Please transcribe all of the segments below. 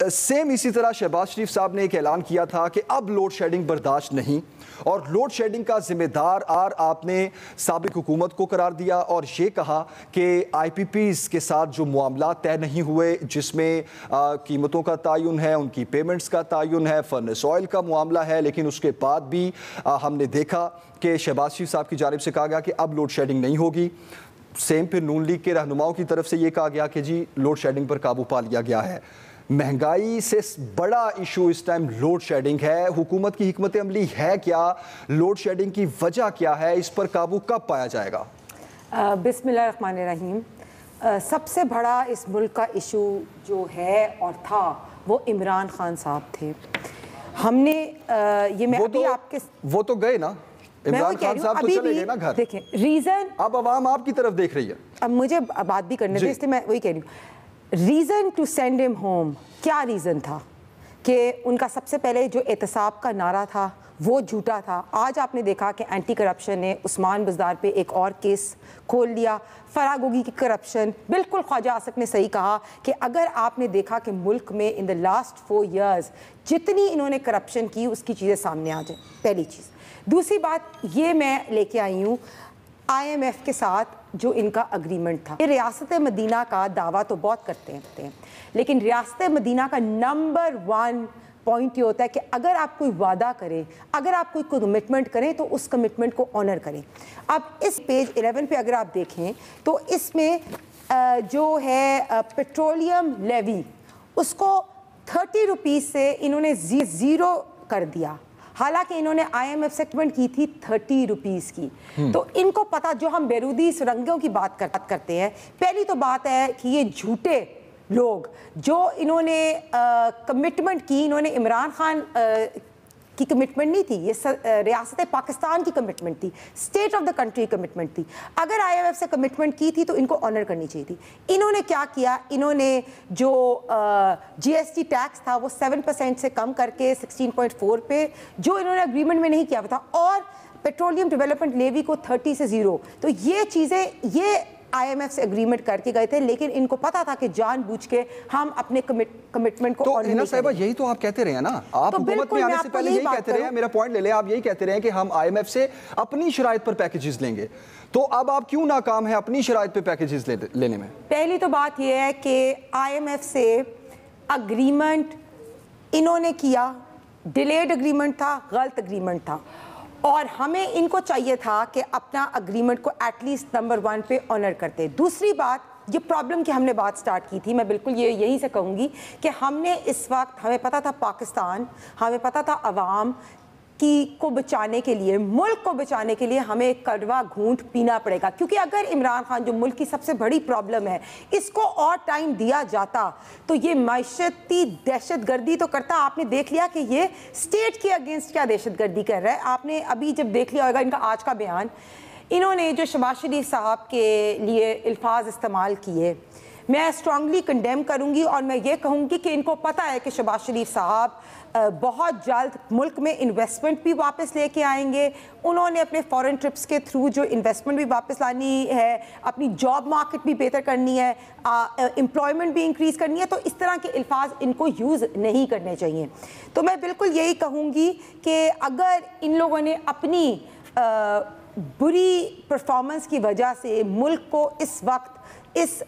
Same اسی طرح شہباز شریف صاحب نے ایک اعلان کیا تھا کہ اب لوڈ شیڈنگ برداشت نہیں، اور لوڈ شیڈنگ کا ذمہ دار آپ نے سابق حکومت کو قرار دیا، اور یہ کہا کہ آئی پی پیز کے ساتھ جو معاملات طے نہیں ہوئے، جس میں قیمتوں کا تعین ہے، ان کی پیمنٹس کا تعین ہے، فرنس آئل کا معاملہ ہے، لیکن اس کے بعد بھی ہم نے دیکھا کہ شہباز شریف صاحب کی جانب سے کہا گیا کہ اب لوڈ شیڈنگ نہیں ہوگی۔ سیم پھر نون لیگ کے رہنماؤں کی طرف سے یہ کہا گیا کہ جی لوڈ شیڈنگ پر قابو پا لیا گیا ہے۔ مہنگائی سے بڑا ایشو اس ٹائم لوڈ شیڈنگ ہے، حکومت کی حکمت عملی ہے کیا؟ لوڈ شیڈنگ کی وجہ کیا ہے؟ اس پر قابو کب پایا جائے گا؟ بسم اللہ الرحمن الرحیم۔ سب سے بڑا اس ملک کا ایشو جو ہے اور تھا وہ عمران خان صاحب تھے۔ ہم نے یہ میں ابھی آپ کے وہ تو گئے نا، عمران خان صاحب تو چلے گئے نا گھر۔ دیکھیں ریزن، اب عوام آپ کی طرف دیکھ رہی ہے، اب مجھے بات بھی کرنے دیں، اس لیے میں وہی کہہ رہی ہوں۔ ریزن ٹو سینڈ ہم ہوم کیا ریزن تھا؟ کہ ان کا سب سے پہلے جو احتساب کا نعرہ تھا وہ جھوٹا تھا۔ آج آپ نے دیکھا کہ اینٹی کرپشن نے عثمان بزدار پہ ایک اور کیس کھول لیا، فرح گوگی کی کرپشن۔ بالکل خواجہ آصف نے صحیح کہا کہ اگر آپ نے دیکھا کہ ملک میں ان دا لاسٹ 4 ایئرز جتنی انہوں نے کرپشن کی اس کی چیزیں سامنے آ جائیں، پہلی چیز۔ دوسری بات یہ میں لے کے آئی ہوں آئی ایم ایف کے ساتھ جو ان کا اگریمنٹ تھا۔ یہ ریاست مدینہ کا دعویٰ تو بہت کرتے ہیں، لیکن ریاست مدینہ کا نمبر 1 پوائنٹ یہ ہوتا ہے کہ اگر آپ کوئی وعدہ کریں، اگر آپ کوئی کمٹمنٹ کریں تو اس کمٹمنٹ کو آنر کریں۔ اب اس پیج 11 پہ اگر آپ دیکھیں تو اس میں جو ہے پیٹرولیم لیوی، اس کو 30 روپیز سے انہوں نے 0 کر دیا، حالانکہ انہوں نے آئی ایم ایف سے کمٹمنٹ کی تھی 30 روپیز کی۔ تو ان کو پتا، جو ہم بیرودی سرنگوں کی بات کرتے ہیں، پہلی تو بات ہے کہ یہ جھوٹے لوگ جو انہوں نے کمٹمنٹ کی، انہوں نے عمران خان کی کمٹمنٹ نہیں تھی، یہ ریاست پاکستان کی کمٹمنٹ تھی، state of the country commitment تھی۔ اگر آئی ایم ایف سے کمٹمنٹ کی تھی تو ان کو آنر کرنی چاہیے تھی۔ انہوں نے کیا کیا؟ انہوں نے جو جی ایس ٹی ٹیکس تھا وہ 7% سے کم کر کے 16.4 پہ، جو انہوں نے اگریمنٹ میں نہیں کیا تھا، اور پیٹرولیم ڈیولپمنٹ لیوی کو 30 سے 0۔ تو یہ چیزیں یہ آئی ایم ایف سے اگریمنٹ کر کے گئے تھے، لیکن ان کو پتا تھا کہ جان بوجھ کے ہم اپنے کمٹمنٹ کو آنر نہیں کریں۔ صاحبہ یہی تو آپ کہتے رہے ہیں نا، آپ حکومت میں آنے سے پہلے یہی کہتے رہے ہیں، میرا پوائنٹ لے لیں، آپ یہی کہتے رہے ہیں کہ ہم آئی ایم ایف سے اپنی شرائط پر پیکیجز لیں گے، تو اب آپ کیوں ناکام ہیں اپنی شرائط پہ پیکیجز لینے میں؟ پہلی تو بات یہ ہے کہ آئی ایم ایف سے اگریمنٹ انہوں نے کیا، ڈیلیڈ اگریمنٹ تھا، غلط اگریمنٹ تھا، اور ہمیں ان کو چاہیے تھا کہ اپنا اگریمنٹ کو ایٹ لیسٹ نمبر 1 پہ آنر کرتے۔ دوسری بات، یہ پرابلم کی ہم نے بات سٹارٹ کی تھی، میں بالکل یہیں سے کہوں گی کہ ہم نے اس وقت، ہمیں پتا تھا پاکستان، ہمیں پتا تھا عوام کو بچانے کے لیے، ملک کو بچانے کے لیے ہمیں کڑوا گھونٹ پینا پڑے گا، کیونکہ اگر عمران خان جو ملک کی سب سے بڑی پرابلم ہے اس کو اور ٹائم دیا جاتا تو یہ معیشتی دہشت گردی تو کرتا۔ آپ نے دیکھ لیا کہ یہ اسٹیٹ کے اگینسٹ کیا دہشت گردی کر رہا ہے۔ آپ نے ابھی جب دیکھ لیا ہوگا ان کا آج کا بیان، انہوں نے جو شہباز شریف صاحب کے لیے الفاظ استعمال کیے، میں اسٹرانگلی کنڈیم کروں گی، اور میں یہ کہوں گی کہ ان کو پتہ ہے کہ شہباز شریف صاحب بہت جلد ملک میں انویسٹمنٹ بھی واپس لے کے آئیں گے۔ انہوں نے اپنے فورن ٹرپس کے تھرو جو انویسٹمنٹ بھی واپس لانی ہے، اپنی جاب مارکیٹ بھی بہتر کرنی ہے، امپلائمنٹ بھی انکریز کرنی ہے، تو اس طرح کے الفاظ ان کو یوز نہیں کرنے چاہیے۔ تو میں بالکل یہی کہوں گی کہ اگر ان لوگوں نے اپنی بری پرفارمنس کی وجہ سے ملک کو اس وقت اس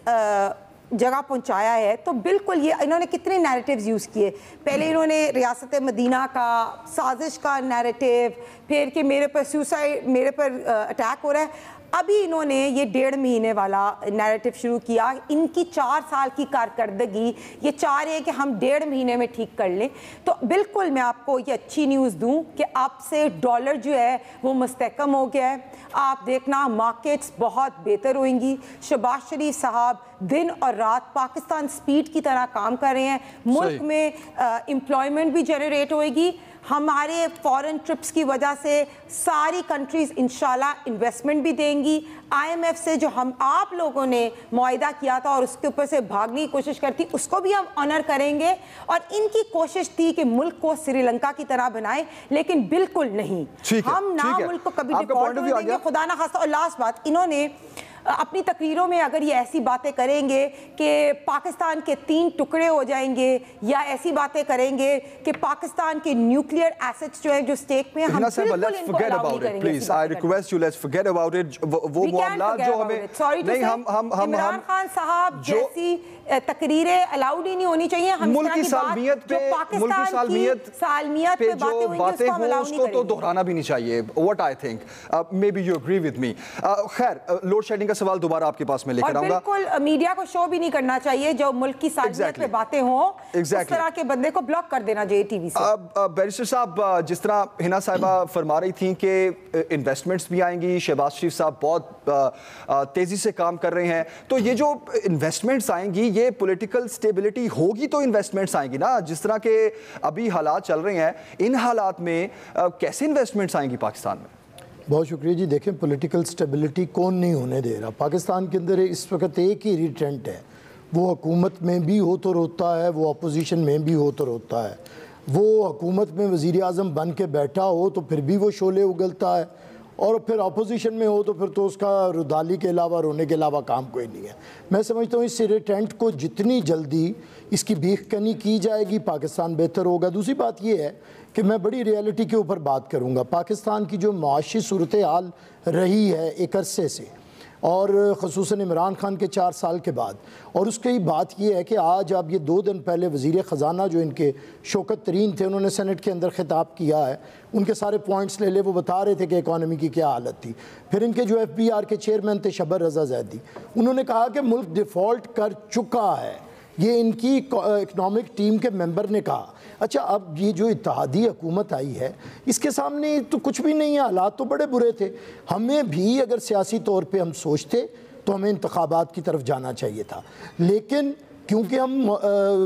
جگہ پہنچایا ہے، تو بالکل یہ انہوں نے کتنے نیریٹیوز یوز کیے۔ پہلے انہوں نے ریاست مدینہ کا سازش کا نیریٹیو، پھر کہ میرے پر سوسائڈ، میرے پر اٹیک ہو رہا ہے، ابھی انہوں نے یہ 1.5 مہینے والا نیریٹیو شروع کیا۔ ان کی 4 سال کی کارکردگی یہ چاہ رہے ہیں کہ ہم 1.5 مہینے میں ٹھیک کر لیں۔ تو بالکل میں آپ کو یہ اچھی نیوز دوں کہ اب سے ڈالر جو ہے وہ مستحکم ہو گیا ہے، آپ دیکھنا مارکیٹس بہت بہتر ہوئیں گی۔ شہباز شریف صاحب دن اور رات پاکستان سپیڈ کی طرح کام کر رہے ہیں، ملک میں امپلائمنٹ بھی جنریٹ ہوئے گی، ہمارے فورن ٹرپس کی وجہ سے ساری کنٹریز انشاءاللہ انویسٹمنٹ بھی دیں گی۔ آئی ایم ایف سے جو ہم آپ لوگوں نے معاہدہ کیا تھا اور اس کے اوپر سے بھاگنے کی کوشش کرتی، اس کو بھی ہم آنر کریں گے۔ اور ان کی کوشش تھی کہ ملک کو سری لنکا کی طرح بنائیں، لیکن بالکل نہیں، ہم نہ ملک کو کبھی ڈیفالٹ ہونے دیں گے، خدا نہ خواستہ۔ اور لاسٹ بات، انہوں نے اپنی تقریروں میں اگر یہ ایسی باتیں کریں گے کہ پاکستان کے 3 ٹکڑے ہو جائیں گے یا ایسی باتیں کریں گے کہ پاکستان کے نیوکلیئر ایسٹس جو ہیں جو اسٹیک میں ہم بالکل ان کو الاؤ نہیں کریں گے. Please I request you let's forget about it. وہ معاملات جو ہمیں نہیں ہم عمران خان صاحب جیسی تقریریں الاؤڈ ہی نہیں ہونی چاہیے. ملک کی سالمیت پہ جو باتیں ہوں اس کو تو دہرانا بھی نہیں چاہیے. what I think maybe you agree with me. خیر لوڈ شیڈنگ کا سوال دوبارہ آپ کے پاس میں لے کر آؤں گا. اور بالکل میڈیا کو شو بھی نہیں کرنا چاہیے جو ملک کی سالمیت پہ باتیں ہوں اس طرح کے بندے کو بلاک کر دینا چاہیے ٹی وی سے. بیرسٹر صاحب جس طرح ہنا صاحبہ فرما رہی تھیں کہ انویسٹمنٹس بھی آئیں گی, شہباز شریف صاحب بہت تیزی سے کام کر رہے ہیں, تو یہ جو انویسٹمنٹس آئیں گی یہ پولیٹیکل سٹیبلٹی ہوگی تو انویسٹمنٹس آئیں گی نا. جس طرح کے ابھی حالات چل رہے ہیں ان حالات میں کیسے انویسٹمنٹس آئیں گی پاکستان میں؟ بہت شکریہ جی. دیکھیں پولیٹیکل سٹیبلٹی کون نہیں ہونے دے رہا. پاکستان کے اندر اس وقت ایک ہی ریٹرنٹ ہے, وہ حکومت میں بھی ہو تو روتا ہے, وہ اپوزیشن میں بھی ہو تو روتا ہے. وہ حکومت میں وزیر اعظم بن کے بیٹھا ہو تو پھر بھی وہ شعلے اگلتا ہے, اور پھر اپوزیشن میں ہو تو پھر تو اس کا ردالی کے علاوہ رونے کے علاوہ کام کوئی نہیں ہے. میں سمجھتا ہوں اس ریٹرنٹ کو جتنی جلدی اس کی بیخ کنی کی جائے گی پاکستان بہتر ہوگا. دوسری بات یہ ہے کہ میں بڑی ریالٹی کے اوپر بات کروں گا. پاکستان کی جو معاشی صورتحال رہی ہے ایک عرصے سے, اور خصوصاً عمران خان کے 4 سال کے بعد, اور اس کی بات یہ ہے کہ آج اب یہ 2 دن پہلے وزیر خزانہ جو ان کے شوکت ترین تھے, انہوں نے سینٹ کے اندر خطاب کیا ہے, ان کے سارے پوائنٹس لے لے, وہ بتا رہے تھے کہ اکانومی کی کیا حالت تھی. پھر ان کے جو FBR کے چیئرمین تھے شبر رضا زیدی, انہوں نے کہا کہ ملک ڈیفالٹ کر چکا ہے. یہ ان کی اکنامک ٹیم کے ممبر نے کہا. اچھا اب یہ جو اتحادی حکومت آئی ہے اس کے سامنے تو کچھ بھی نہیں ہے, حالات تو بڑے برے تھے. ہمیں بھی اگر سیاسی طور پہ ہم سوچتے تو ہمیں انتخابات کی طرف جانا چاہیے تھا, لیکن کیونکہ ہم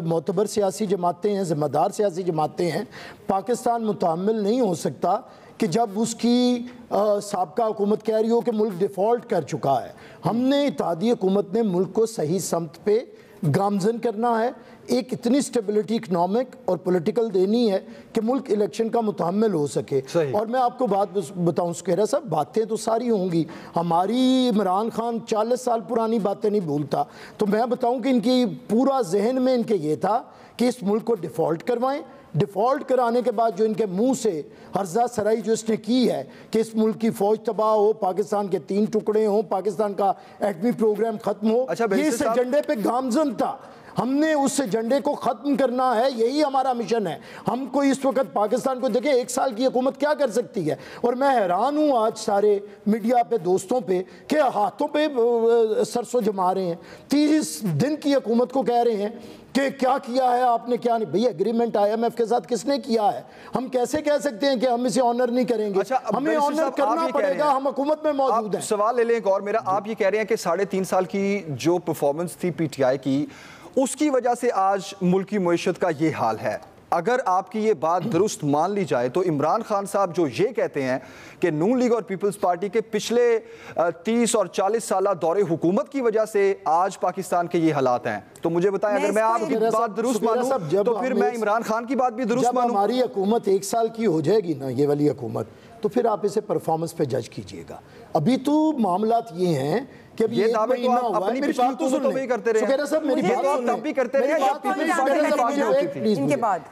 معتبر سیاسی جماعتیں ہیں, ذمہ دار سیاسی جماعتیں ہیں, پاکستان متحمل نہیں ہو سکتا کہ جب اس کی سابقہ حکومت کہہ رہی ہو کہ ملک ڈیفالٹ کر چکا ہے. ہم نے اتحادی حکومت نے ملک کو صحیح سمت پہ گامزن کرنا ہے, ایک اتنی سٹیبلٹی اکنامک اور پولیٹیکل دینی ہے کہ ملک الیکشن کا متحمل ہو سکے. اور میں آپ کو بات بتاؤں سکیرا صاحب, باتیں تو ساری ہوں گی, ہماری عمران خان 40 سال پرانی باتیں نہیں بھولتا, تو میں بتاؤں کہ ان کی پورا ذہن میں ان کے یہ تھا کہ اس ملک کو ڈیفالٹ کروائیں. ڈیفالٹ کرانے کے بعد جو ان کے منہ سے ہرزہ سرائی جو اس نے کی ہے کہ اس ملک کی فوج تباہ ہو, پاکستان کے 3 ٹکڑے ہوں, پاکستان کا ایٹمی پروگرام ختم ہو, یہ اس ایجنڈے پہ گامزن تھا. ہم نے اس ایجنڈے کو ختم کرنا ہے, یہی ہمارا مشن ہے. ہم کو اس وقت پاکستان کو دیکھیں 1 سال کی حکومت کیا کر سکتی ہے, اور میں حیران ہوں آج سارے میڈیا پہ دوستوں پہ کہ ہاتھوں پہ سرسوں جما رہے ہیں. 30 دن کی حکومت کو کہہ رہے ہیں کہ کیا کیا ہے آپ نے, کیا نہیں. بھئی ایگریمنٹ IMF کے ساتھ کس نے کیا ہے؟ ہم کیسے کہہ سکتے ہیں کہ ہم اسے آنر نہیں کریں گے؟ ہمیں آنر کرنا پڑے گا, ہم حکومت میں موجود ہیں. سوال لے لیں ایک اور میرا, آپ یہ کہہ رہے ہیں کہ 3.5 سال کی جو پرفارمنس تھی PTI کی, اس کی وجہ سے آج ملکی معیشت کا یہ حال ہے. اگر آپ کی یہ بات درست مان لی جائے تو عمران خان صاحب جو یہ کہتے ہیں کہ نون لیگ اور پیپلز پارٹی کے پچھلے 30 اور 40 سالہ دور حکومت کی وجہ سے آج پاکستان کے یہ حالات ہیں, تو مجھے بتائیں اگر میں آپ کی بات درست مانوں تو پھر میں عمران خان کی بات بھی درست مانوں. جب ہماری حکومت 1 سال کی ہو جائے گی نا, یہ والی حکومت, تو پھر آپ اسے پرفارمنس پہ جج کیجئے گا. ابھی تو معاملات یہ ہیں کہ اب یہ دعوے تو آپ اپنی پچھلی حکومتوں میں کرتے رہے ہیں. سکیرا صاحب میری بات تب بھی کرتے رہے ہیں.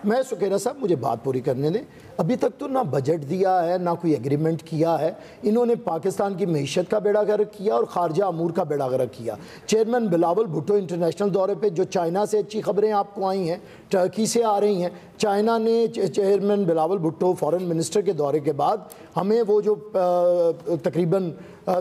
میں سکیرا صاحب مجھے بات پوری کرنے دیں. ابھی تک تو نہ بجٹ دیا ہے, نہ کوئی ایگریمنٹ کیا ہے. انہوں نے پاکستان کی معیشت کا بیڑا غرق کیا اور خارجہ امور کا بیڑا غرق کیا. چیئرمین بلاول بھٹو انٹرنیشنل دورے پہ, جو چائنا سے اچھی خبریں آپ کو آئی ہیں, ٹرکی سے آ رہی ہیں, چائنا نے chairman Bilawal Bhutto foreign minister کے دورے کے بعد ہمیں وہ جو تقریباً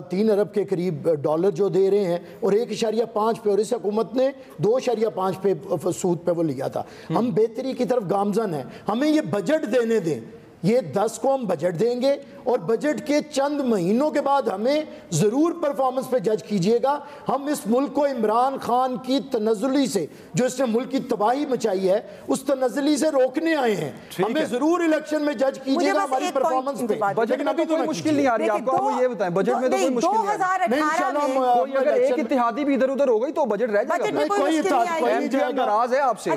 3 ارب کے قریب ڈالر جو دے رہے ہیں, اور 1.5 پہ, اور اس حکومت نے 2.5 پہ سود پہ وہ لیا تھا. ہم بہتری کی طرف گامزن ہیں. ہمیں یہ بجٹ دینے دیں, یہ 10 کو ہم بجٹ دیں گے, اور بجٹ کے چند مہینوں کے بعد ہمیں ضرور پرفارمنس پہ جج کیجئے گا. ہم اس ملک کو عمران خان کی تنزلی سے, جو اس نے ملک کی تباہی مچائی ہے, اس تنزلی سے روکنے آئے ہیں. ہمیں ضرور الیکشن میں جج کیجئے گا ہماری پرفارمنس پہ. بجٹ میں تو کوئی مشکل نہیں آ رہی آپ کو, یہ بتائیں بجٹ میں تو کوئی مشکل نہیں آ رہی. کوئی اگر ایک اتحادی بھی ادھر ادھر ہو گئی تو بجٹ رہ جائے گا. کوئی ناراض ہے آپ سے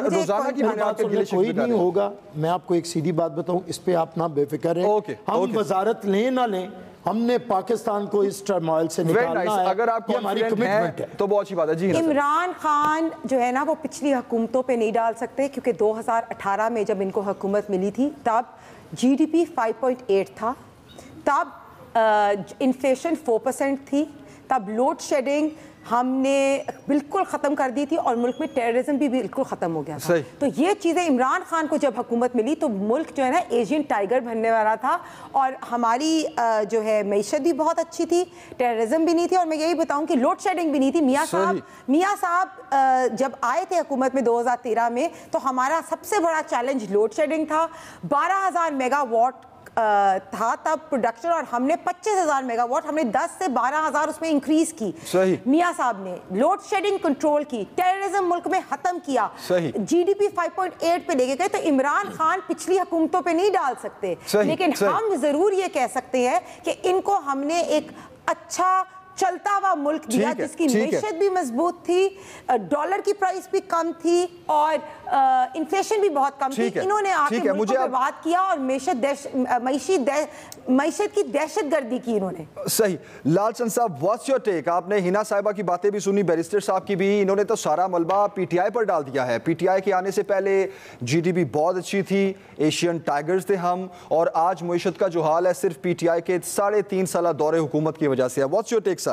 روزانہ کی بنیاد پر کوئی نہیں ہوگا. میں آپ کو ایک سیدھی بات بتاؤں, اس پہ آپ نہ بے فکر ہیں. ہم وزارت لیں نہ لیں, ہم نے پاکستان کو اس ٹرمائل سے نکالنا ہے، اگر آپ یہ ہماری کمٹمنٹ ہے تو بہت اچھی بات ہے. جی عمران خان جو ہے نا وہ پچھلی حکومتوں پہ نہیں ڈال سکتے، کیونکہ 2018 میں جب ان کو حکومت ملی تھی تب جی ڈی پی 5.8 تھا، تب انفلیشن 4% تھی، تب لوڈ شیڈنگ ہم نے بالکل ختم کر دی تھی اور ملک میں ٹیررزم بھی بالکل ختم ہو گیا تھا. تو یہ چیزیں عمران خان کو جب حکومت ملی تو ملک جو ہے نا ایشین ٹائیگر بننے والا تھا، اور ہماری جو ہے معیشت بھی بہت اچھی تھی، ٹیررزم بھی نہیں تھی، اور میں یہی بتاؤں کہ لوڈ شیڈنگ بھی نہیں تھی. میاں صاحب جب آئے تھے حکومت میں 2013 میں تو ہمارا سب سے بڑا چیلنج لوڈ شیڈنگ تھا. 12,000 میگا واٹ تھا تب پروڈکشن، اور ہم نے 25,000 میگا واٹ، ہم نے 10 سے 12,000 اس میں انکریز کی. میاں صاحب نے لوڈ شیڈنگ کنٹرول کی، ٹیررزم ملک میں ختم کیا، جی ڈی پی 5.8 پہ لے کے گئے. تو عمران خان پچھلی حکومتوں پہ نہیں ڈال سکتے، لیکن ہم ضرور یہ کہہ سکتے ہیں کہ ان کو ہم نے ایک اچھا چلتا ہوا ملک دیا جس کی معیشت بھی مضبوط تھی، ڈالر کی پرائس بھی کم تھی، اور انفلیشن بھی بہت کم تھی. انہوں نے آ کے ملک کو برباد کیا اور معیشت کی دہشت گردی کی انہوں نے. صحیح. لال چند صاحب، واٹس یور ٹیک؟ آپ نے ہنا صاحبہ کی باتیں بھی سنی، بیرسٹر صاحب کی بھی. انہوں نے تو سارا ملبہ پی ٹی آئی پر ڈال دیا ہے. پی ٹی آئی کے آنے سے پہلے جی ڈی پی بہت اچھی تھی، ایشین ٹائیگرز تھے ہم، اور آج معیشت کا جو حال ہے صرف پی ٹی آئی کے 3.5 سالہ دور حکومت کی وجہ سے ہے. واٹس یور ٹیک سر؟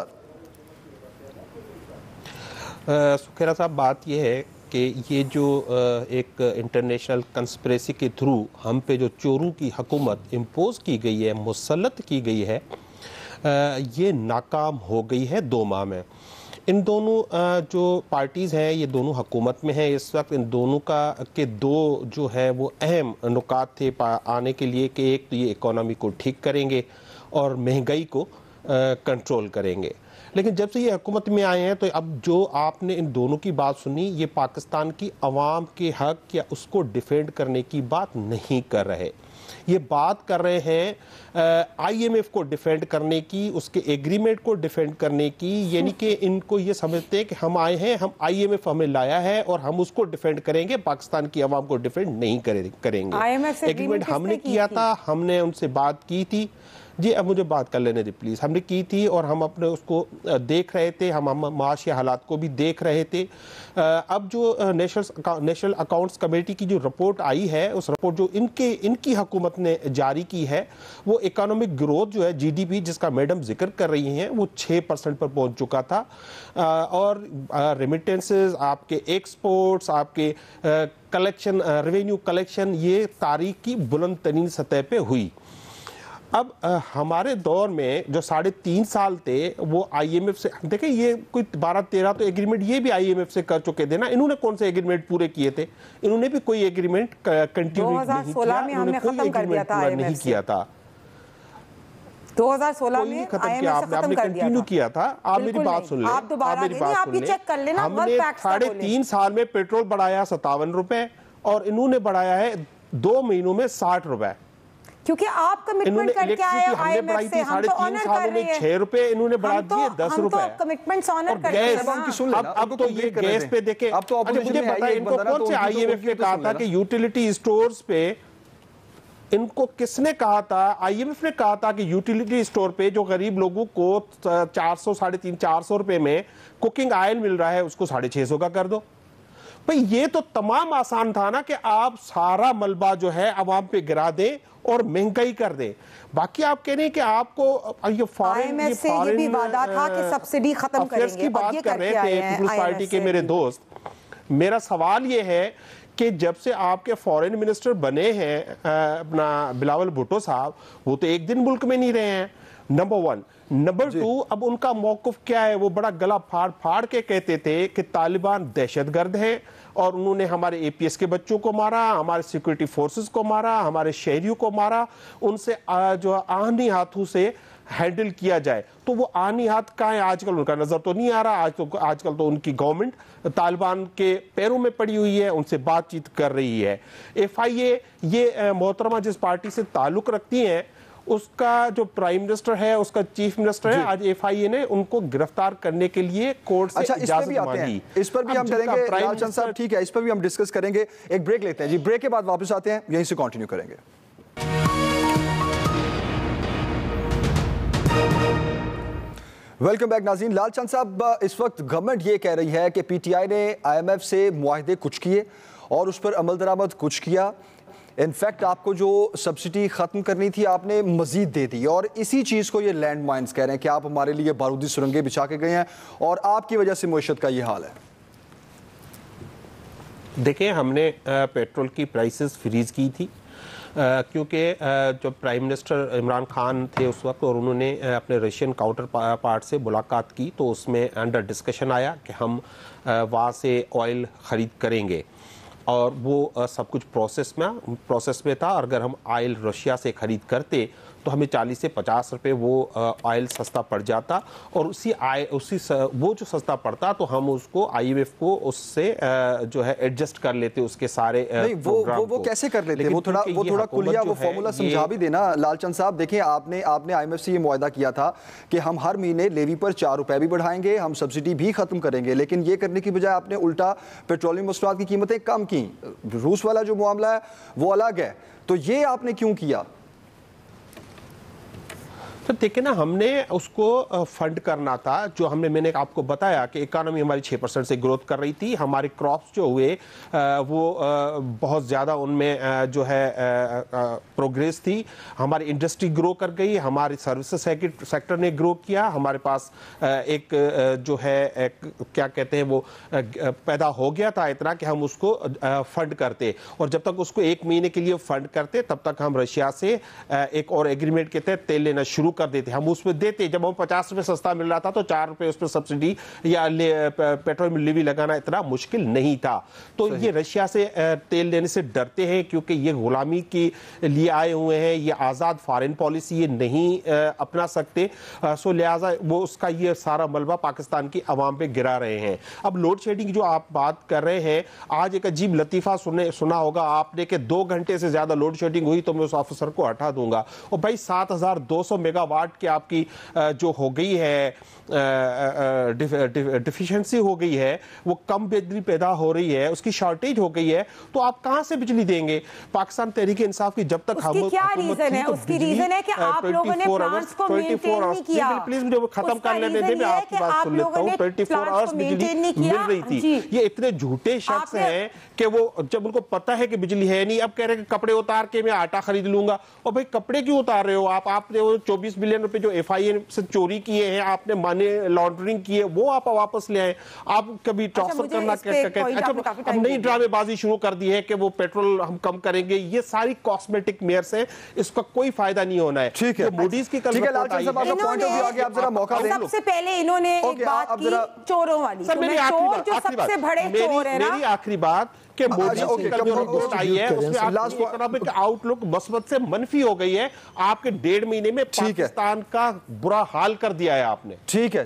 سکھیرا صاحب، بات یہ ہے کہ یہ جو ایک انٹرنیشنل کنسپریسی کے تھرو ہم پہ جو چوروں کی حکومت امپوز کی گئی ہے، مسلط کی گئی ہے، یہ ناکام ہو گئی ہے 2 ماہ میں. ان دونوں جو پارٹیز ہیں یہ دونوں حکومت میں ہیں اس وقت. ان دونوں کے 2 جو ہے وہ اہم نکات تھے آنے کے لیے، کہ ایک تو یہ اکانومی کو ٹھیک کریں گے اور مہنگائی کو کنٹرول کریں گے. لیکن جب سے یہ حکومت میں آئے ہیں تو اب جو آپ نے ان دونوں کی بات سنی، یہ پاکستان کی عوام کے حق یا اس کو ڈیفینڈ کرنے کی بات نہیں کر رہے. یہ بات کر رہے ہیں آئی ایم ایف کو ڈیفینڈ کرنے کی، اس کے ایگریمنٹ کو ڈیفینڈ کرنے کی. یعنی کہ ان کو یہ سمجھتے ہیں کہ ہم آئے ہیں، ہم آئی ایم ایف ہمیں لایا ہے اور ہم اس کو ڈیفینڈ کریں گے، پاکستان کی عوام کو ڈیفینڈ نہیں کریں گے. ایگریمنٹ ہم نے کیا تھا، ہم نے ان سے بات کی تھی. جی اب مجھے بات کر لینے دے پلیز. ہم نے کی تھی اور ہم اپنے اس کو دیکھ رہے تھے، ہم معاشی حالات کو بھی دیکھ رہے تھے. اب جو نیشنل اکاؤنٹس کمیٹی کی جو رپورٹ آئی ہے، اس رپورٹ جو ان کی حکومت نے جاری کی ہے، وہ اکانومک گروتھ جو ہے جی ڈی پی جس کا میڈم ذکر کر رہی ہیں، وہ 6% پر پہنچ چکا تھا. اور ریمیٹنسز، آپ کے ایکسپورٹس، آپ کے کلیکشن، ریونیو کلیکشن، یہ تاریخ کی بلند ترین سطح پہ ہوئی. اب ہمارے دور میں جو 3.5 سال تھے وہ آئی ایم ایف سے، دیکھیں یہ کوئی 12-13 تو ایگریمنٹ یہ بھی آئی ایم ایف سے کر چکے تھے نا. انہوں نے کون سے ایگریمنٹ پورے کیے تھے؟ انہوں نے بھی کوئی ایگریمنٹ کنٹینیو نہیں کیا، انہوں نے کوئی ایگریمنٹ پورا نہیں کیا تھا. 2016 میں ختم کیا آپ نے کنٹینیو کیا تھا. آپ میری بات سن لیں، آپ میری بات سن لیں. ہم نے 3.5 سال میں پیٹرول بڑھایا 57 روپے اور انہوں نے بڑھایا ہے 2 مہینوں میں 60 روپے. کیونکہ آپ کمٹمنٹ کر کے آئے آئی ایم ایف سے، ہم تو آنر کر رہے ہیں. 6 روپے انہوں نے بڑھا دیے 10 روپے. ہم تو کمٹمنٹس آنر کر رہے ہیں. اب تو یہ گیس پہ دیکھیں، مجھے بتائیں ان کو کون سے آئی ایم ایف نے کہا تھا کہ یوٹیلیٹی اسٹورز پہ، ان کو کس نے کہا تھا؟ آئی ایم ایف نے کہا تھا کہ یوٹیلیٹی اسٹور پہ جو غریب لوگوں کو 350-400 روپے میں کوکنگ آئل مل رہا ہے اس کو 650 کا کر دو. بھئی یہ تو تمام آسان تھا نا کہ آپ سارا ملبہ جو ہے عوام پہ گرا دیں اور مہنگائی کر دیں. باقی آپ کہہ رہے ہیں کہ آپ کو یہ فارن یہ بھی وعدہ تھا کہ سبسڈی ختم کریں گے، کی بات کر رہے تھے پیپلز پارٹی کے میرے دوست. میرا سوال یہ ہے کہ جب سے آپ کے فارن منسٹر بنے ہیں اپنا بلاول بھٹو صاحب، وہ تو ایک دن ملک میں نہیں رہے ہیں، نمبر 1. نمبر 2، اب ان کا موقف کیا ہے؟ وہ بڑا گلا پھاڑ کے کہتے تھے کہ طالبان دہشت گرد ہیں اور انہوں نے ہمارے اے پی ایس کے بچوں کو مارا، ہمارے سیکورٹی فورسز کو مارا، ہمارے شہریوں کو مارا. ان سے جو آہنی ہاتھوں سے ہینڈل کیا جائے. تو وہ آہنی ہاتھ کہاں ہے آج کل؟ ان کا نظر تو نہیں آ رہا. آج کل تو ان کی گورنمنٹ طالبان کے پیروں میں پڑی ہوئی ہے، ان سے بات چیت کر رہی ہے. ایف آئی اے، یہ محترمہ جس پارٹی سے تعلق رکھتی ہیں، اس کا جو پرائم منسٹر ہے، اس کا چیف منسٹر ہے، آج ایف آئی اے نے ان کو گرفتار کرنے کے لیے کورٹ سے اجازت مانگی. اس پر بھی ہم کریں گے لال چند صاحب، ٹھیک ہے، اس پر بھی ہم ڈسکس کریں گے. ایک بریک لیتے ہیں جی، بریک کے بعد واپس آتے ہیں، یہیں سے کنٹینیو کریں گے. ویلکم بیک ناظرین. لال چند صاحب, اس وقت گورنمنٹ یہ کہہ رہی ہے کہ پی ٹی آئی نے IMF سے معاہدے کچھ کیے اور اس پر عمل درآمد کچھ کیا. انفیکٹ آپ کو جو سبسڈی ختم کرنی تھی آپ نے مزید دے دی, اور اسی چیز کو یہ لینڈ مائنز کہہ رہے ہیں کہ آپ ہمارے لیے بارودی سرنگیں بچھا کے گئے ہیں اور آپ کی وجہ سے معیشت کا یہ حال ہے. دیکھیں, ہم نے پیٹرول کی پرائسز فریز کی تھی کیونکہ جو پرائم منسٹر عمران خان تھے اس وقت, اور انہوں نے اپنے رشین کاؤنٹر پارٹ سے ملاقات کی, تو اس میں انڈر ڈسکشن آیا کہ ہم وہاں سے آئل خرید کریں گے, اور وہ سب کچھ پروسیس میں تھا. اور اگر ہم آئل رشیا سے خرید کرتے تو ہمیں 40 سے 50 روپے وہ آئل سستا پڑ جاتا, اور وہ جو سستا پڑتا تو ہم اس کو IMF کو اس سے جو ہے ایڈجسٹ کر لیتے اس کے سارے پروگرام کو. وہ کیسے کر لیتے؟ وہ تھوڑا کلیہ وہ فارمولا سمجھا بھی دینا لال چند صاحب. دیکھیں, آپ نے IMF سے یہ معاہدہ کیا تھا کہ ہم ہر مہینے لیوی پر 4 روپے بھی بڑھائیں گے, ہم سبسڈی بھی ختم کریں گے, لیکن یہ کرنے کی بجائے آپ نے الٹا پیٹرولیم مصنوعات کی قیمتیں کم کی. روس والا جو معاملہ ہے وہ الگ ہے, تو یہ آپ نے کیوں کیا؟ تو دیکھیں نا, ہم نے اس کو فنڈ کرنا تھا. جو میں نے آپ کو بتایا کہ اکانومی ہماری 6% سے گروتھ کر رہی تھی, ہمارے کراپس جو ہوئے وہ بہت زیادہ ان میں جو ہے پروگریس تھی, ہماری انڈسٹری گرو کر گئی, ہماری سروسز سیکٹر نے گرو کیا, ہمارے پاس ایک جو ہے کیا کہتے ہیں وہ پیدا ہو گیا تھا اتنا کہ ہم اس کو فنڈ کرتے, اور جب تک اس کو 1 مہینے کے لیے فنڈ کرتے تب تک ہم رشیا سے ایک اور ایگریمنٹ کے تحت تیل لینا شروع کر دیتے. ہم اس میں دیتے, جب ہم 50 روپے سستا مل رہا تھا تو 4 روپے اس پہ سبسڈی یا پیٹرول میں لیوی لگانا اتنا مشکل نہیں تھا. تو یہ رشیا سے تیل لینے سے ڈرتے ہیں کیونکہ یہ غلامی کے لیے آئے ہوئے ہیں, یہ آزاد فارن پالیسی یہ نہیں اپنا سکتے, سو لہٰذا وہ اس کا یہ سارا ملبہ پاکستان کی عوام پہ گرا رہے ہیں. اب لوڈ شیڈنگ جو آپ بات کر رہے ہیں, آج ایک عجیب لطیفہ سنا ہوگا آپ نے کہ 2 گھنٹے سے زیادہ لوڈ شیڈنگ ہوئی تو میں اس آفیسر کو ہٹا دوں گا. اور بھائی 7200 میگا واٹ کی آپ کی جو ہو گئی ہے ڈیفیشنسی ہو گئی ہے, وہ کم بجلی پیدا ہو رہی ہے, اس کی شارٹیج ہو گئی ہے, تو آپ کہاں سے بجلی دیں گے؟ پاکستان تحریک انصاف کی جب تک ہم کیا ریزن ہے؟ اس کی ریزن ہے کہ آپ لوگوں نے پلانٹس کو مینٹین نہیں کیا. پلیز مجھے ختم کر لینے دیں, میں آپ کی بات سن لیتا ہوں. 24 آورس بجلی مل رہی تھی. یہ اتنے جھوٹے شخص ہیں کہ وہ جب ان کو پتا ہے کہ بجلی ہے نہیں, اب کہہ رہے ہیں کہ کپڑے اتار کے میں آٹا خرید لوں گا. اور بھائی کپڑے کیوں اتار رہے ہو آپ نے وہ 24 بلین روپے جو FIA سے چوری کیے ہیں, آپ نے مانی لانڈرنگ کی ہے, وہ آپ واپس لے آئیں. آپ کبھی ٹرانسفر کرنا اچھا نئی ڈرامے بازی شروع کر دی ہے کہ وہ پیٹرول ہم کم کریں گے. یہ ساری کاسمیٹک میئرز ہیں, اس کا کوئی فائدہ نہیں ہونا ہے. ٹھیک ہے, موڈیز کی کل رپورٹ آئی ہے, سب سے پہلے انہوں نے ایک بات کی چوروں والی. سر میری آخری بات کہ مودی کی کل جو رپورٹ آئی ہے اس میں آپ کی اکنامک آؤٹ لک مثبت سے منفی ہو گئی ہے. آپ کے 1.5 مہینے میں پاکستان کا برا حال کر دیا ہے آپ نے. ٹھیک ہے,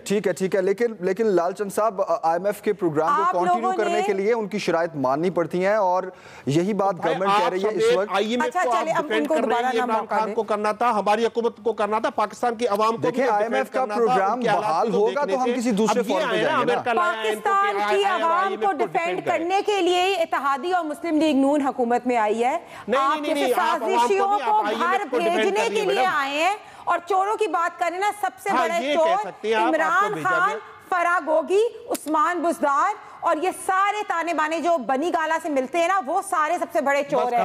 لیکن لال چند صاحب, IMF کے پروگرام کو کنٹینیو کرنے کے لیے ان کی شرائط ماننی پڑتی ہیں, اور یہی بات گورنمنٹ کہہ رہی ہے اس وقت. IMF کو آپ ڈیفینڈ کر رہے ہیں, عمران خان کو کرنا تھا, ہماری حکومت کو کرنا تھا, پاکستان کی عوام کو دیکھیں IMF کا پروگرام بحال ہوگا تو ہم کسی دوسرے فورم پہ جائیں گے. پاکستان کی عوام کو ڈیفینڈ کرنے کے لیے اتحادی اور مسلم لیگ نون حکومت میں آئی ہے. آپ جیسے سازشیوں کو گھر بھیجنے کے لیے آئے ہیں, اور چوروں کی بات کریں نا, سب سے بڑے چور عمران خان, فراگوگی, عثمان بزدار, اور یہ سارے تانے بانے جو بنی گالا سے ملتے ہیں نا, وہ سارے سب سے بڑے چور ہیں.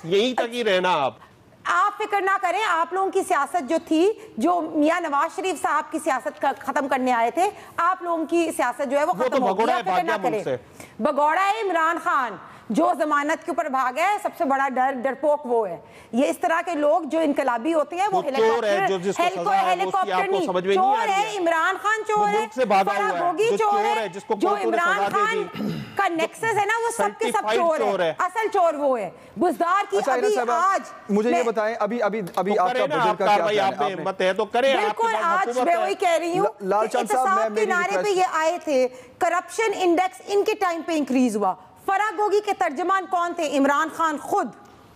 یہی تک ہی رہنا. آپ فکر نہ کریں, آپ لوگوں کی سیاست جو تھی, جو میاں نواز شریف صاحب کی سیاست ختم کرنے آئے تھے, آپ لوگوں کی سیاست جو ہے وہ ختم ہو گئی. فکر نہ کریں. بگوڑا ہے عمران خان جو ضمانت کے اوپر بھاگ ہے, سب سے بڑا ڈرپوک وہ ہے. یہ اس طرح کے لوگ جو انقلابی ہوتے ہیں وہ ہیلیکاپٹر نہیں, چور ہے عمران خان, چور ہے فراگوگی, چور ہے جو عمران خان کا نیکسس ہے نا, وہ سب کے سب چور ہے. اصل چور وہ ہے. بزدار کی ابھی آج مجھے یہ بتائیں, ابھی آپ کا بجٹ کا کیا ہمت ہے تو کریں. بالکل, آج میں وہی کہہ رہی ہوں, احتساب کے نعرے پہ یہ آئے تھے, کرپشن انڈیکس ان کے ٹائم پہ انکریز ہوا. فراگوگی کے ترجمان کون تھے؟ عمران خان خود.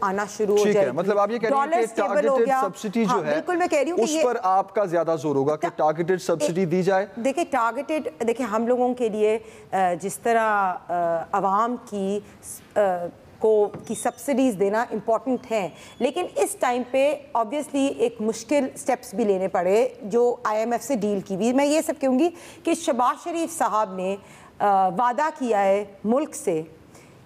آنا شروع ہو ٹھیک جائے ہے، گی. مطلب آپ یہ کہہ رہے ہیں کہ ٹارگیٹڈ سبسڈی جو ہے بالکل میں کہہ رہی ہوں اس پر آپ کا زیادہ زور ہوگا کہ ٹارگیٹڈ سبسڈی دی جائے. دیکھیں ٹارگیٹڈ، دیکھیں ہم لوگوں کے لیے جس طرح عوام کی سبسڈیز دینا امپورٹنٹ ہیں، لیکن اس ٹائم پہ آبویسلی ایک مشکل سٹیپس بھی لینے پڑے جو آئی ایم ایف سے ڈیل کی بھی. میں یہ سب کہوں گی کہ شہباز شریف صاحب نے وعدہ کیا ہے ملک سے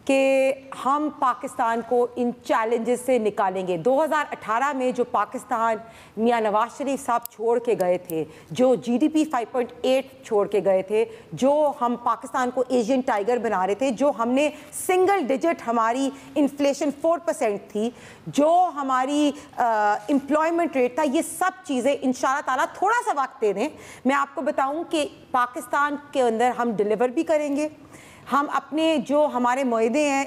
کہ ہم پاکستان کو ان چیلنجز سے نکالیں گے. 2018 میں جو پاکستان میاں نواز شریف صاحب چھوڑ کے گئے تھے، جو جی ڈی پی 5.8 چھوڑ کے گئے تھے، جو ہم پاکستان کو ایشین ٹائیگر بنا رہے تھے، جو ہم نے سنگل ڈیجٹ ہماری انفلیشن 4% تھی، جو ہماری امپلائمنٹ ریٹ تھا، یہ سب چیزیں انشاءاللہ تعالیٰ تھوڑا سا وقت دے دیں، میں آپ کو بتاؤں کہ پاکستان کے اندر ہم ڈیلیور بھی کریں گے. ہم اپنے جو ہمارے معاہدے ہیں،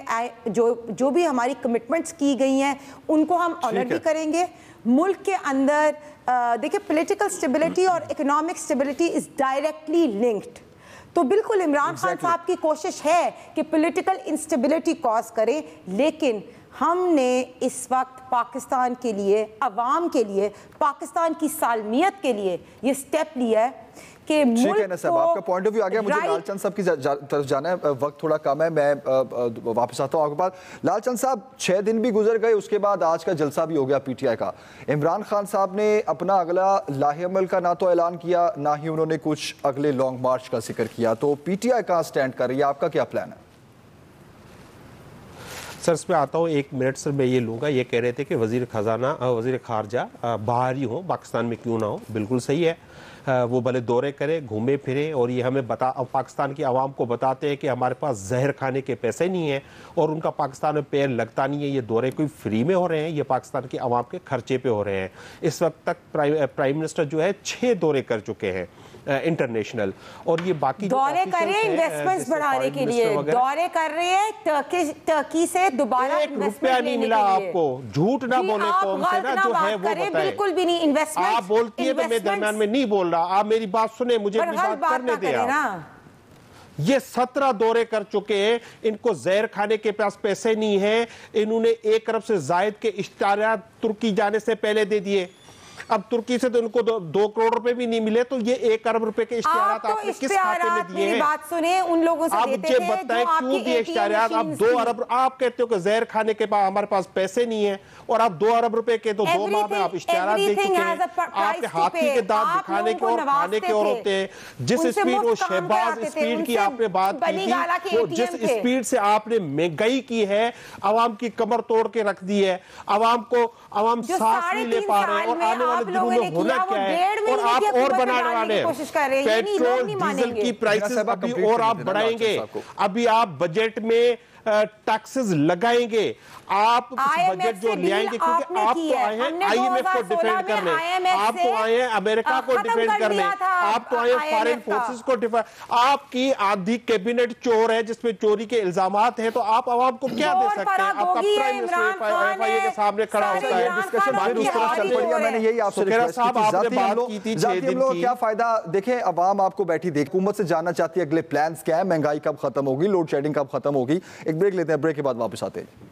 جو بھی ہماری کمٹمنٹس کی گئی ہیں، ان کو ہم آنر بھی کریں گے. ملک کے اندر دیکھیں پولیٹیکل اسٹیبلٹی اور economic stability is directly linked. تو بالکل عمران خان صاحب کی کوشش ہے کہ پولیٹیکل انسٹیبلٹی کاز کریں، لیکن ہم نے اس وقت پاکستان کے لیے، عوام کے لیے، پاکستان کی سالمیت کے لیے یہ سٹیپ لیا ہے کہ ٹھیک ہے نا صاحب، آپ کا پوائنٹ آف ویو آ گیا. مجھے لال چند صاحب کی طرف جانا ہے، وقت تھوڑا کم ہے، میں واپس آتا ہوں آپ کے پاس. لال چند صاحب 6 دن بھی گزر گئے، اس کے بعد آج کا جلسہ بھی ہو گیا پی ٹی آئی کا. عمران خان صاحب نے اپنا اگلا لاہ عمل کا نہ تو اعلان کیا، نہ ہی انہوں نے کچھ اگلے لانگ مارچ کا ذکر کیا. تو پی ٹی آئی کہاں سٹینڈ کر رہی ہے، آپ کا کیا پلان ہے؟ سر اس پہ آتا ہوں 1 منٹ. سر میں یہ لوں گا، یہ کہہ رہے تھے کہ وزیر خارجہ باہر ہی ہوں، پاکستان میں کیوں نہ ہو. بالکل صحیح ہے، وہ بھلے دورے کرے، گھومے پھرے، اور یہ ہمیں پاکستان کی عوام کو بتاتے ہیں کہ ہمارے پاس زہر کھانے کے پیسے نہیں ہیں اور ان کا پاکستان میں پیر لگتا نہیں ہے. یہ دورے کوئی فری میں ہو رہے ہیں، یہ پاکستان کی عوام کے خرچے پہ ہو رہے ہیں. اس وقت تک پرائم منسٹر جو ہے 6 دورے کر چکے ہیں انٹرنیشنل، اور یہ باقی دورے کر رہے ہیں انویسٹمنٹس بڑھانے کے لیے، دورے کر رہے ہیں ٹرکی سے دوبارہ روپیہ نہیں ملا آپ کو. جھوٹ نہ بولے قوم سے نا، جو ہے وہ بتائیں. بالکل بھی نہیں. انویسٹمنٹ آپ بولتی ہیں تو میں درمیان میں نہیں بول رہا، آپ میری بات سنیں، مجھے اپنی بات کرنے دیں. یہ 17 دورے کر چکے ہیں، ان کو زہر کھانے کے پاس پیسے نہیں ہیں. انہوں نے 1 ارب سے زائد کے اشتہارات ترکی جانے سے پہلے دے دیے. اب ترکی سے تو ان کو 2 کروڑ روپے بھی نہیں ملے، تو یہ 1 ارب روپے کے اشتہارات آپ نے کس کھاتے میں دیے ہیں؟ بات سنیں، ان لوگوں سے دیتے تھے. آپ مجھے بتائیں کیوں دیے اشتہارات؟ آپ 2 ارب، آپ کہتے ہو کہ زہر کھانے کے پاس ہمارے پاس پیسے نہیں ہیں، اور آپ 2 ارب روپے کے تو 2 ماہ میں آپ اشتہارات دے چکے ہیں. آپ کے ہاتھی کے دانت دکھانے کے اور کھانے کے اور ہوتے ہیں. جس اسپیڈ وہ شہباز اسپیڈ کی آپ نے بات کی تھی، وہ جس اسپیڈ سے آپ نے مہنگائی کی ہے، عوام کی کمر توڑ کے رکھ دی ہے. عوام سانس نہیں لے پا رہے، اور آنے والے دنوں میں ہونا کیا ہے؟ اور آپ اور بنانے والے پیٹرول ڈیزل کی پرائسز ابھی اور آپ بڑھائیں گے. ابھی آپ بجٹ میں ٹیکسز لگائیں گے. آپ بجٹ جو لے آئیں گے، کیونکہ آپ تو آئے ہیں آئی ایم ایف کو ڈیفینڈ کرنے، آپ تو آئے ہیں امریکہ کو ڈیفینڈ کرنے، آپ تو آئے ہیں فارن فورسز کو ڈیفینڈ. آپ کی آدھی کیبنٹ چور ہے جس میں چوری کے الزامات ہیں، تو آپ عوام کو کیا دے سکتے ہیں؟ آپ کا پرائم منسٹر ایف آئی اے کے سامنے کھڑا ہوتا ہے. میں نے یہی آپ سے کیا فائدہ. دیکھیں عوام آپ کو بیٹھی دیکھ، حکومت سے جاننا چاہتی ہے اگلے پلانز کیا ہے، مہنگائی کب ختم ہوگی، لوڈ شیڈنگ کب ختم ہوگی. ایک بریک لیتے ہیں، بریک کے بعد واپس آتے ہیں.